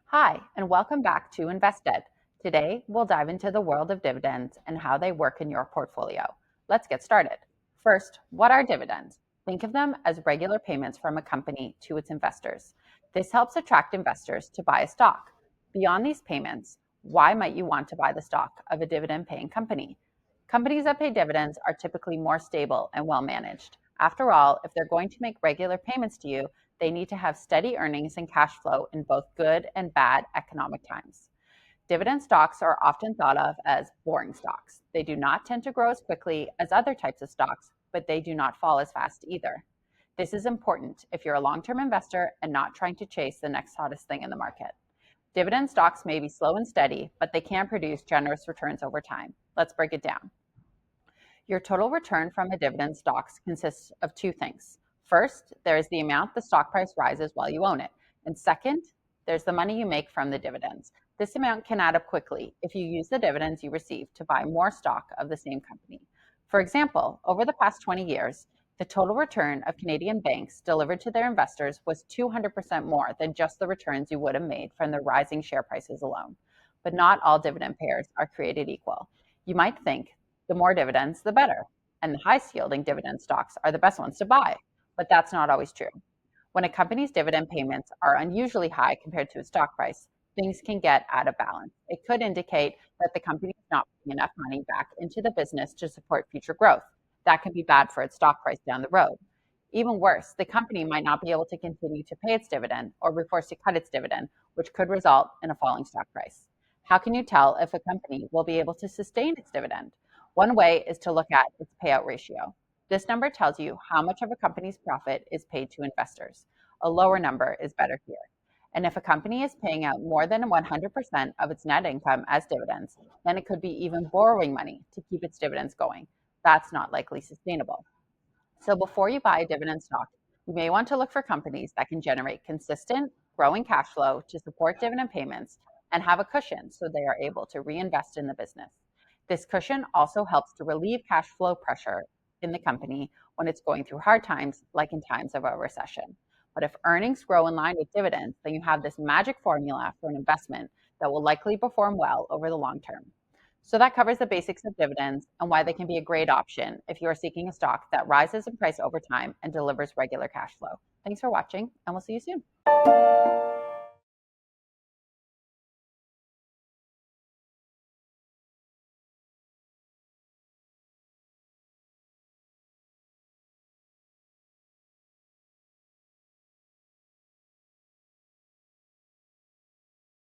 Hi, and welcome back to InvestED. Today, we'll dive into the world of dividends and how they work in your portfolio. Let's get started. First, what are dividends? Think of them as regular payments from a company to its investors. This helps attract investors to buy a stock. Beyond these payments, why might you want to buy the stock of a dividend-paying company? Companies that pay dividends are typically more stable and well-managed. After all, if they're going to make regular payments to you, they need to have steady earnings and cash flow in both good and bad economic times. Dividend stocks are often thought of as boring stocks. They do not tend to grow as quickly as other types of stocks, but they do not fall as fast either. This is important if you're a long-term investor and not trying to chase the next hottest thing in the market. Dividend stocks may be slow and steady, but they can produce generous returns over time. Let's break it down. Your total return from a dividend stocks consists of two things. First, there is the amount the stock price rises while you own it. And second, there's the money you make from the dividends. This amount can add up quickly if you use the dividends you receive to buy more stock of the same company. For example, over the past 20 years, the total return of Canadian banks delivered to their investors was 200% more than just the returns you would have made from the rising share prices alone. But not all dividend payers are created equal. You might think the more dividends, the better, and the highest yielding dividend stocks are the best ones to buy. But that's not always true. When a company's dividend payments are unusually high compared to its stock price, things can get out of balance. It could indicate that the company is not putting enough money back into the business to support future growth. That can be bad for its stock price down the road. Even worse, the company might not be able to continue to pay its dividend or be forced to cut its dividend, which could result in a falling stock price. How can you tell if a company will be able to sustain its dividend? One way is to look at its payout ratio. This number tells you how much of a company's profit is paid to investors. A lower number is better here. And if a company is paying out more than 100% of its net income as dividends, then it could be even borrowing money to keep its dividends going. That's not likely sustainable. So before you buy a dividend stock, you may want to look for companies that can generate consistent, growing cash flow to support dividend payments and have a cushion so they are able to reinvest in the business. This cushion also helps to relieve cash flow pressure in the company when it's going through hard times, like in times of a recession. But if earnings grow in line with dividends, then you have this magic formula for an investment that will likely perform well over the long term. So that covers the basics of dividends and why they can be a great option if you are seeking a stock that rises in price over time and delivers regular cash flow. Thanks for watching, and we'll see you soon.